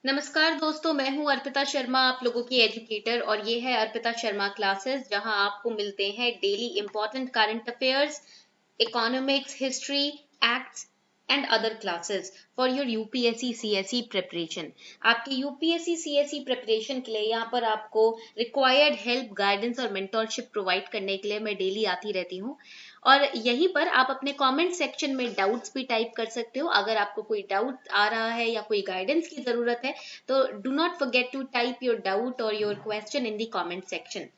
नमस्कार दोस्तों, मैं हूं अर्पिता शर्मा, आप लोगों की एजुकेटर, और ये है अर्पिता शर्मा क्लासेस, जहां आपको मिलते हैं daily important current affairs, economics, history, acts and other classes for your UPSC CSE preparation. आपकी यूपीएससी सीएसई प्रिपरेशन के लिए यहाँ पर आपको रिक्वायर्ड हेल्प, गाइडेंस और मेंटोरशिप प्रोवाइड करने के लिए मैं डेली आती रहती हूँ। और यहीं पर आप अपने कमेंट सेक्शन में डाउट्स भी टाइप कर सकते हो। अगर आपको कोई डाउट आ रहा है या कोई गाइडेंस की जरूरत है तो do not forget to type your doubt or your question in the comment section.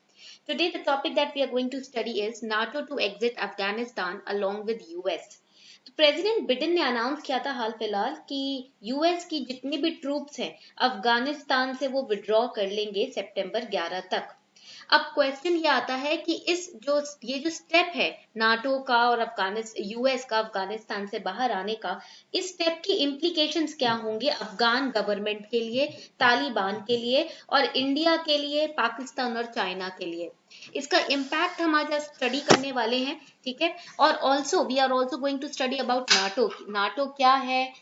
Today, the topic that we are going to study is NATO to exit Afghanistan along with US. तो president Biden ने announce किया था हाल फिलहाल कि US की जितनी भी troops हैं अफगानिस्तान से वो विड्रॉ कर लेंगे सितंबर 11 तक। अब क्वेश्चन ये आता है कि ये जो स्टेप है नाटो का और यूएस का अफगानिस्तान से बाहर आने का, इस स्टेप की इम्प्लीकेशंस क्या होंगे अफगान गवर्नमेंट के लिए, तालिबान के लिए और इंडिया के लिए, पाकिस्तान और चाइना के लिए। इसका इम्पैक्ट हम आज स्टडी करने वाले हैं, ठीक है। और also we are also going to study about NATO. NATO क्या है,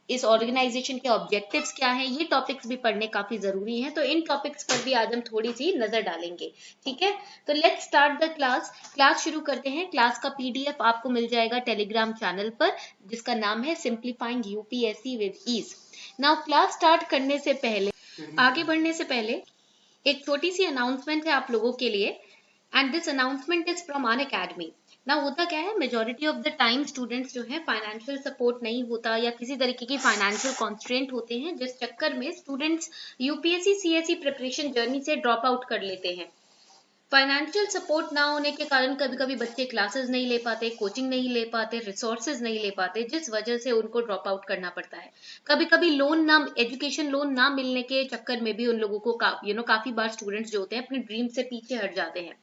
इस ऑर्गेनाइजेशन के ऑब्जेक्टिव्स क्या हैं, ये टॉपिक्स भी पढ़ने काफी जरूरी हैं। तो इन टॉपिक्स पर भी आज हम थोड़ी सी नजर डालेंगे, ठीक है। तो लेट्स स्टार्ट द क्लास शुरू करते हैं। क्लास का पीडीएफ आपको मिल जाएगा टेलीग्राम चैनल पर, जिसका नाम है simplifying UPSC with ease. Now class start करने से पहले, आगे बढ़ने से पहले एक छोटी सी अनाउंसमेंट है आप लोगों के लिए, and this announcement is from Unacademy. ना होता क्या है, majority of the time students जो है फाइनेंशियल सपोर्ट नहीं होता या किसी तरीके की फाइनेंशियल कॉन्स्ट्रेंट होते हैं, जिस चक्कर में students UPSC CSE preparation journey से ड्रॉप आउट कर लेते हैं। फाइनेंशियल सपोर्ट ना होने के कारण कभी कभी बच्चे क्लासेस नहीं ले पाते, कोचिंग नहीं ले पाते, रिसोर्सेज नहीं ले पाते, जिस वजह से उनको ड्रॉप आउट करना पड़ता है। कभी कभी एजुकेशन लोन ना मिलने के चक्कर में भी उन लोगों को काफी बार स्टूडेंट्स जो होते हैं अपने ड्रीम से पीछे हट जाते हैं।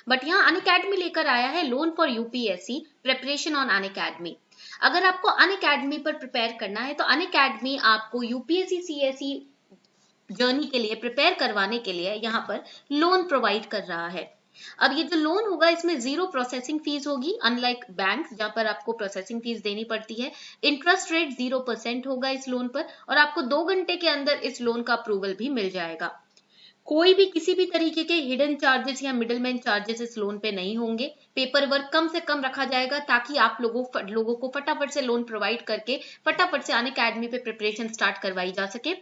बट यहाँ अनअकैडमी लेकर आया है loan for UPSC preparation on Unacademy. अगर आपको अनअकैडमी पर प्रिपेयर करना है तो अनअकैडमी आपको यूपीएससी सीएसई जर्नी के लिए प्रिपेयर करवाने के लिए यहाँ पर लोन प्रोवाइड कर रहा है। अब ये जो लोन होगा इसमें 0 प्रोसेसिंग फीस होगी, अनलाइक बैंक जहां पर आपको प्रोसेसिंग फीस देनी पड़ती है। इंटरेस्ट रेट 0% होगा इस लोन पर, और आपको 2 घंटे के अंदर इस लोन का अप्रूवल भी मिल जाएगा। कोई भी किसी भी तरीके के हिडन चार्जेस या मिडलमैन चार्जेस इस लोन पे नहीं होंगे। पेपर वर्क कम से कम रखा जाएगा ताकि आप लोगों को फटाफट से लोन प्रोवाइड करके फटाफट से अनअकैडमी पे प्रिपरेशन स्टार्ट करवाई जा सके,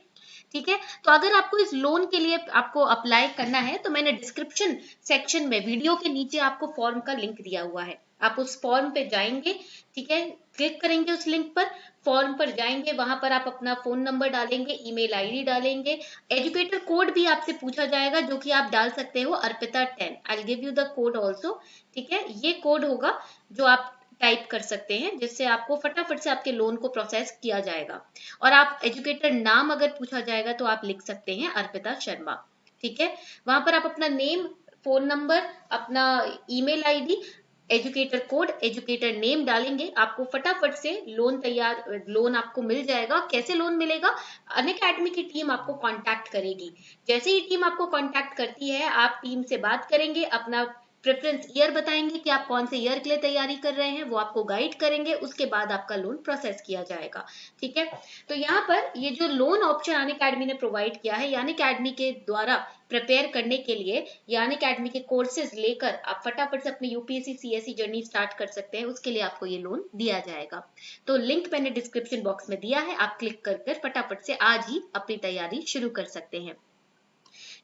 ठीक है। तो अगर आपको इस लोन के लिए आपको अप्लाई करना है तो मैंने डिस्क्रिप्शन सेक्शन में वीडियो के नीचे आपको फॉर्म का लिंक दिया हुआ है। आप उस फॉर्म पे जाएंगे, ठीक है, क्लिक करेंगे उस लिंक पर, फॉर्म पर जाएंगे, वहां पर आप अपना फोन नंबर डालेंगे, ईमेल आईडी डालेंगे, एजुकेटर कोड भी आपसे पूछा जाएगा जो कि आप डाल सकते हो अर्पिता10। I give you the code also, ठीक है। ये कोड होगा जो आप टाइप कर सकते हैं, जिससे आपको फटाफट से आपके लोन को प्रोसेस किया जाएगा। और आप एजुकेटर नाम अगर पूछा जाएगा तो आप लिख सकते हैं अर्पिता शर्मा, ठीक है। वहां पर आप अपना नेम, फोन नंबर, अपना email ID, educator code, educator name डालेंगे, आपको फटाफट से लोन आपको मिल जाएगा। कैसे लोन मिलेगा, अनअकैडमी की टीम आपको कांटेक्ट करेगी। जैसे ही टीम आपको कांटेक्ट करती है आप टीम से बात करेंगे, अपना प्रेफरेंस ईयर बताएंगे कि आप कौन से ईयर के लिए तैयारी कर रहे हैं, वो आपको गाइड करेंगे, उसके बाद आपका लोन प्रोसेस किया जाएगा, ठीक है। तो यहाँ पर ये जो लोन ऑप्शन अनअकैडमी ने प्रोवाइड किया है, अनअकैडमी के द्वारा प्रिपेयर करने के लिए, अनअकैडमी के कोर्सेज लेकर आप फटाफट से अपनी यूपीएससी सीएसई जर्नी स्टार्ट कर सकते हैं, उसके लिए आपको ये लोन दिया जाएगा। तो लिंक मैंने डिस्क्रिप्शन बॉक्स में दिया है, आप क्लिक कर फटाफट से आज ही अपनी तैयारी शुरू कर सकते हैं।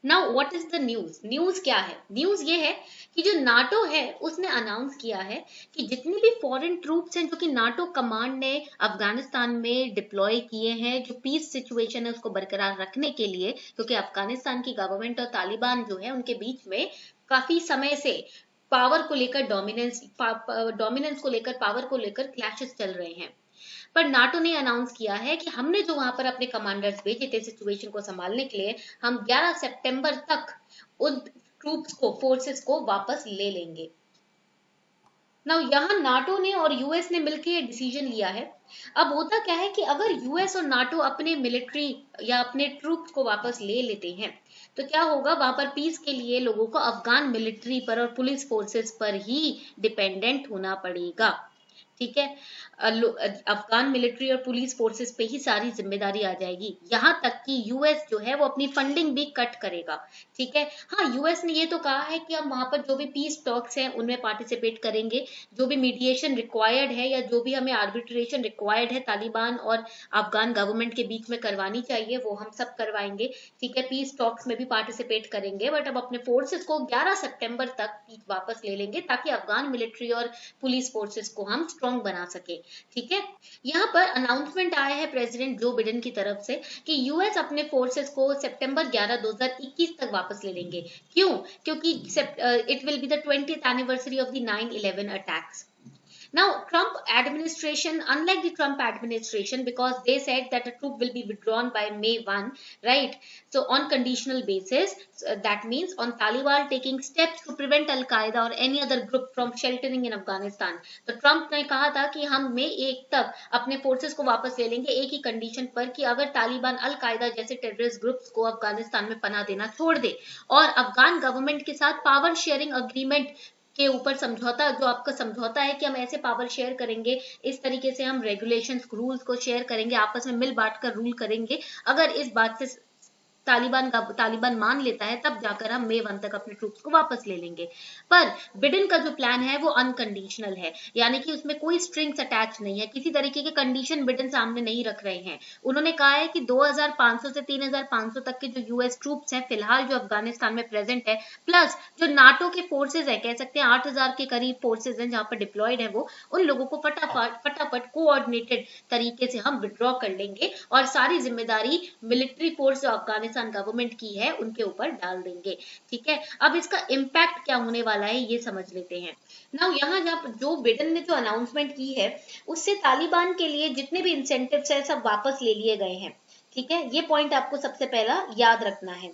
Now what is the news? News क्या है? न्यूज ये है कि जो नाटो है उसने अनाउंस किया है कि जितनी भी फॉरेन ट्रूप्स हैं जो कि नाटो कमांड ने अफगानिस्तान में डिप्लॉय किए हैं, जो पीस सिचुएशन है उसको बरकरार रखने के लिए, क्योंकि अफगानिस्तान की गवर्नमेंट और तालिबान जो है उनके बीच में काफी समय से पावर को लेकर डोमिनेंस को लेकर, पावर को लेकर क्लैशेस चल रहे हैं। पर नाटो ने अनाउंस किया है कि हमने जो वहां पर अपने कमांडर्स भेजे थे सिचुएशन को संभालने के लिए, हम 11 सितंबर तक उन ट्रूप्स को, फोर्सेस को वापस ले लेंगे। नाउ यहाँ नाटो ने और यूएस ने मिलकर ये डिसीजन लिया है। अब होता क्या है कि अगर यूएस और नाटो अपने मिलिट्री या अपने ट्रूप्स को वापस ले लेते हैं तो क्या होगा, वहां पर पीस के लिए लोगों को अफगान मिलिट्री पर और पुलिस फोर्सेस पर ही डिपेंडेंट होना पड़ेगा, ठीक है। अफगान मिलिट्री और पुलिस फोर्सेस पे ही सारी जिम्मेदारी आ जाएगी, यहाँ तक कि यूएस जो है वो अपनी फंडिंग भी कट करेगा। ठीक है। हाँ, यूएस ने ये तो कहा है कि हम वहां पर जो भी पीस टॉक्स हैं उनमें पार्टिसिपेट करेंगे, जो भी मीडिएशन रिक्वायर्ड है या जो भी हमें आर्बिट्रेशन रिक्वायर्ड है तालिबान और अफगान गवर्नमेंट के बीच में करवानी चाहिए वो हम सब करवाएंगे। ठीक है, पीस टॉक्स में भी पार्टिसिपेट करेंगे, बट अब अपने फोर्सेस को 11 सितंबर तक वापस ले लेंगे ताकि अफगान मिलिट्री और पुलिस फोर्सेस को हम स्ट्रॉन्ग बना सके। ठीक है। यहाँ पर अनाउंसमेंट आया है प्रेसिडेंट जो बिडेन की तरफ से कि यूएस अपने फोर्सेस को सितंबर 11 2021 तक वापस ले लेंगे। क्यों? क्योंकि it will be the 20th anniversary of the 9/11 attacks. Now, Trump administration, unlike the Trump administration, because they said that the troop will be withdrawn by May 1, right? So, on conditional basis, that means on Taliban taking steps to prevent Al Qaeda or any other group from sheltering in Afghanistan. तो Trump ने कहा था कि हम मई 1 तक अपने forces को वापस ले लेंगे एक ही कंडीशन पर कि अगर तालिबान अल कायदा जैसे टेररिस्ट ग्रुप्स को अफगानिस्तान में पनाह देना छोड़ दे और अफगान गवर्नमेंट के साथ पावर शेयरिंग अग्रीमेंट के ऊपर समझौता, जो आपका समझौता है कि हम ऐसे पावर शेयर करेंगे, इस तरीके से हम रेगुलेशंस रूल्स को शेयर करेंगे, आपस में मिल बांट कर रूल करेंगे, अगर इस बात से तालिबान मान लेता है तब जाकर हम मई 1 तक अपने ट्रूप्स को वापस ले लेंगे। पर बिडेन का जो प्लान है वो अनकंडीशनल है, यानी कि उसमें कोई स्ट्रिंग्स अटैच नहीं है, किसी तरीके के कंडीशन बिडेन सामने नहीं रख रहे हैं। उन्होंने कहा है कि 2500 से 3500 तक के जो यूएस ट्रूप्स हैं फिलहाल जो अफगानिस्तान में प्रेजेंट है, प्लस जो नाटो के फोर्सेज है, कह सकते हैं 8000 के करीब फोर्सेज हैं जहां पर डिप्लॉयड है, वो उन लोगों को फटाफट कोऑर्डिनेटेड तरीके से हम विड्रॉ कर लेंगे और सारी जिम्मेदारी मिलिट्री फोर्स जो अफगानिस्तान गवर्नमेंट की है उनके ऊपर डाल देंगे। ठीक है। अब इसका इम्पैक्ट क्या होने वाला है ये समझ लेते हैं। नाउ यहाँ जब जो बिडेन ने जो अनाउंसमेंट की है उससे तालिबान के लिए जितने भी इंसेंटिव्स है सब वापस ले लिए गए हैं। ठीक है, ये पॉइंट आपको सबसे पहला याद रखना है।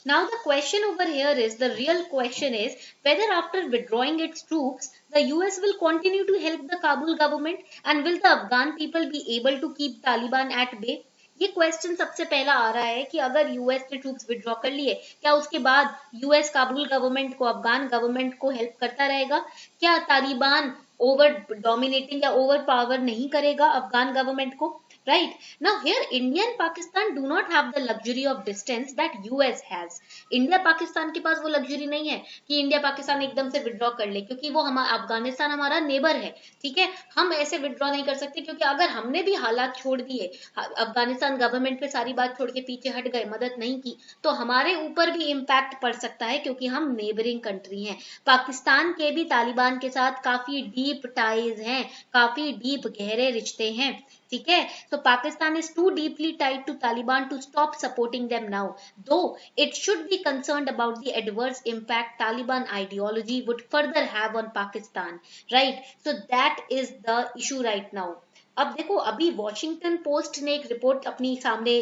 Now the question over here is, the real question is whether after withdrawing its troops, the US will continue to help the Kabul government and will the Afghan people be able to keep Taliban at bay? ये question सबसे पहला आ रहा है कि अगर US ने troops withdraw कर लिए, क्या उसके बाद यूएस काबुल गवर्नमेंट को, अफगान गवर्नमेंट को हेल्प करता रहेगा? क्या तालिबान ओवर डोमिनेटिंग या ओवर पावर नहीं करेगा अफगान गवर्नमेंट को? Right. Now here India and Pakistan do not have the luxury of distance that US has. India Pakistan के पास वो लग्जरी नहीं है कि इंडिया पाकिस्तान एकदम से विड्रॉ कर ले, क्योंकि वो अफगानिस्तान हमारा नेबर है। ठीक है, हम ऐसे विड्रॉ नहीं कर सकते, क्योंकि अगर हमने भी हालात छोड़ दिए, अफगानिस्तान गवर्नमेंट पे सारी बात छोड़ के पीछे हट गए, मदद नहीं की, तो हमारे ऊपर भी इम्पैक्ट पड़ सकता है, क्योंकि हम नेबरिंग कंट्री हैं। पाकिस्तान के भी तालिबान के साथ काफी डीप टाइज हैं, काफी डीप गहरे रिश्ते हैं। ठीक है, so Pakistan is too deeply tied to Taliban to stop supporting them now, though it should be concerned about the adverse impact Taliban ideology would further have on Pakistan, right? So that is the issue right now. अब देखो, अभी Washington post ने एक report अपनी सामने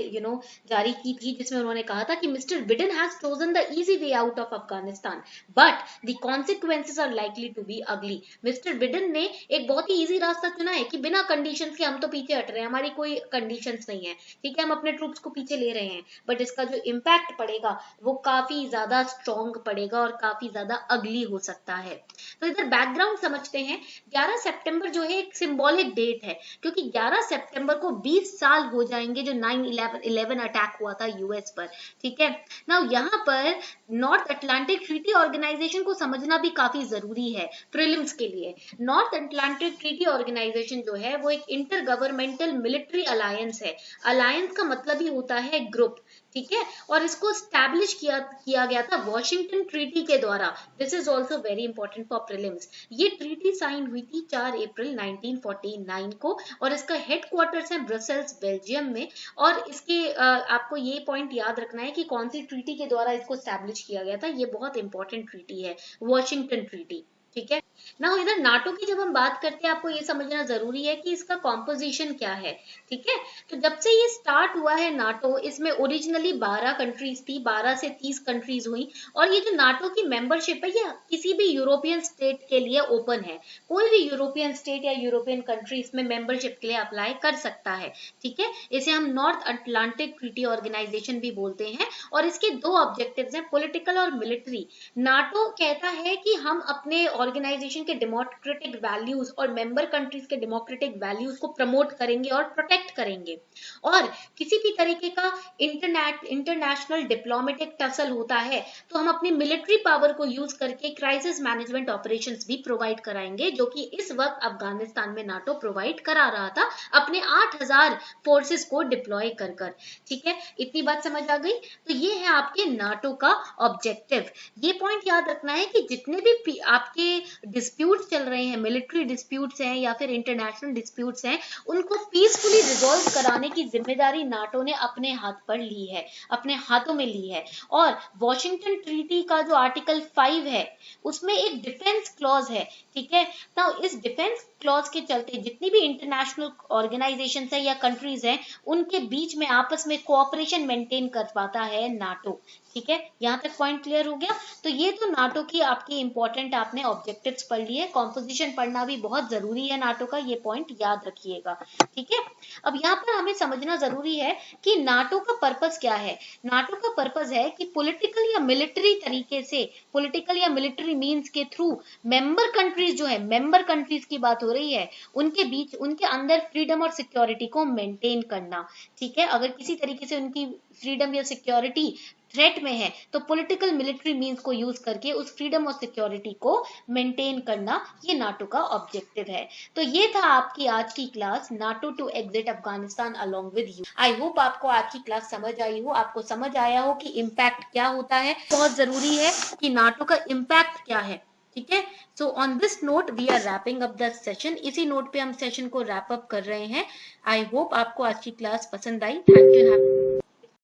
जारी की थी जिसमें उन्होंने कहा था कि Mister Biden has chosen the easy way out of Afghanistan but the consequences are likely to be ugly. Mister Biden ने एक बहुत ही इजी रास्ता चुना है कि बिना कंडीशंस के हम तो पीछे हट रहे हैं, हमारी कोई कंडीशंस नहीं है, ठीक है, हम अपने ट्रूप्स को पीछे ले रहे हैं, बट इसका जो इम्पैक्ट पड़ेगा वो काफी ज्यादा स्ट्रॉन्ग पड़ेगा और काफी ज्यादा अगली हो सकता है। तो इधर बैकग्राउंड समझते हैं। 11 सितंबर जो है एक सिंबॉलिक डेट है, क्योंकि 11 सितंबर को 20 साल हो जाएंगे जो 9/11 अटैक हुआ था यूएस पर। ठीक है, नाउ यहाँ पर नॉर्थ अटलांटिक ट्रीटी ऑर्गेनाइजेशन को समझना भी काफी जरूरी है प्रीलिम्स के लिए। नॉर्थ अटलांटिक ट्रीटी ऑर्गेनाइजेशन जो है वो एक इंटर गवर्नमेंटल मिलिट्री अलायंस है। अलायंस का मतलब ही होता है ग्रुप। ठीक है, और इसको स्टैब्लिश किया गया था वॉशिंगटन ट्रीटी के द्वारा। This is also very important for prelims. ये ट्रीटी साइन हुई थी 4 अप्रैल 1949 को और इसका हेडक्वार्टर्स है ब्रसेल्स बेल्जियम में। और इसके आपको ये पॉइंट याद रखना है कि कौन सी ट्रीटी के द्वारा इसको स्टैब्लिश किया गया था। ये बहुत इंपॉर्टेंट ट्रीटी है, वॉशिंगटन ट्रीटी। ठीक है, ना इधर नाटो की जब हम बात करते हैं आपको ये समझना जरूरी है कि इसका कॉम्पोजिशन क्या है। ठीक है, तो जब से ये स्टार्ट हुआ है नाटो, इसमें ओरिजिनली 12 कंट्रीज थी, 12 से 30 कंट्रीज हुई। और ये जो नाटो की मेंबरशिप है ये किसी भी यूरोपियन स्टेट के लिए ओपन है। कोई भी यूरोपियन स्टेट या यूरोपियन कंट्री इसमें मेंबरशिप के लिए अप्लाई कर सकता है। ठीक है, इसे हम नॉर्थ अटलांटिक ट्रीटी ऑर्गेनाइजेशन भी बोलते हैं और इसके दो ऑब्जेक्टिव्स हैं, पॉलिटिकल और मिलिट्री। नाटो कहता है कि हम अपने ऑर्गेनाइजेशन के डेमोक्रेटिक वैल्यूज और मेंबर कंट्रीज के डेमोक्रेटिक वैल्यूज को प्रमोट करेंगे और प्रोटेक्ट करेंगे। और किसी भी तरीके का इंटरनेशनल डिप्लोमेटिक टसल होता है तो हम अपनी मिलिट्री पावर को यूज करके क्राइसिस मैनेजमेंट ऑपरेशंस भी प्रोवाइड कराएंगे, जो कि इस वक्त अफगानिस्तान में नाटो प्रोवाइड करा रहा था अपने 8000 फोर्सेस को डिप्लॉय कर कर। ठीक है, इतनी बात समझ आ गई। तो ये है आपके नाटो का ऑब्जेक्टिव। ये पॉइंट याद रखना है कि जितने भी आपके डिस्प्यूट्स चल रहे हैं, मिलिट्री डिस्प्यूट्स हैं या फिर इंटरनेशनल डिस्प्यूट्स हैं, उनको पीसफुली रिजॉल्व कराने की जिम्मेदारी नाटो ने अपने हाथ पर ली है, अपने हाथों में ली है। और वॉशिंगटन ट्रीटी का जो आर्टिकल 5 है उसमें एक डिफेंस क्लॉज है। ठीक है, तो इस डिफेंस क्लॉज के चलते जितनी भी इंटरनेशनल ऑर्गेनाइजेशन है या कंट्रीज हैं उनके बीच में आपस में कोऑपरेशन मेंटेन कर पाता है नाटो। ठीक है, यहाँ तक पॉइंट क्लियर हो गया। तो ये तो नाटो की आपकी इंपॉर्टेंट आपने ऑब्जेक्टिव्स पढ़ लिए। कॉम्पोजिशन पढ़ना भी बहुत जरूरी है नाटो का, ये पॉइंट याद रखिएगा। ठीक है, अब यहाँ पर हमें समझना जरूरी है कि नाटो का पर्पस क्या है। नाटो का पर्पस है कि पॉलिटिकल या मिलिट्री तरीके से, पॉलिटिकल या मिलिट्री मींस के थ्रू मेंबर कंट्रीज जो है, मेंबर कंट्रीज की बात हो रही है, उनके बीच उनके अंदर फ्रीडम और सिक्योरिटी को मेंटेन करना। ठीक है, अगर किसी तरीके से उनकी फ्रीडम या सिक्योरिटी थ्रेट में है तो पॉलिटिकल मिलिट्री मींस को यूज करके उस फ्रीडम और सिक्योरिटी को मेंटेन करना, ये नाटो का ऑब्जेक्टिव है। तो ये था आपकी आज की class, NATO to exit Afghanistan along with you. I hope आपको आज की क्लास समझ आई हो, आपको समझ आया हो कि इम्पैक्ट क्या होता है। बहुत जरूरी है कि नाटो का इम्पैक्ट क्या है। ठीक है, so on this note we are wrapping up the session. इसी नोट पे हम सेशन को रैप अप कर रहे हैं। आई होप आपको आज की क्लास पसंद आई। Thank you.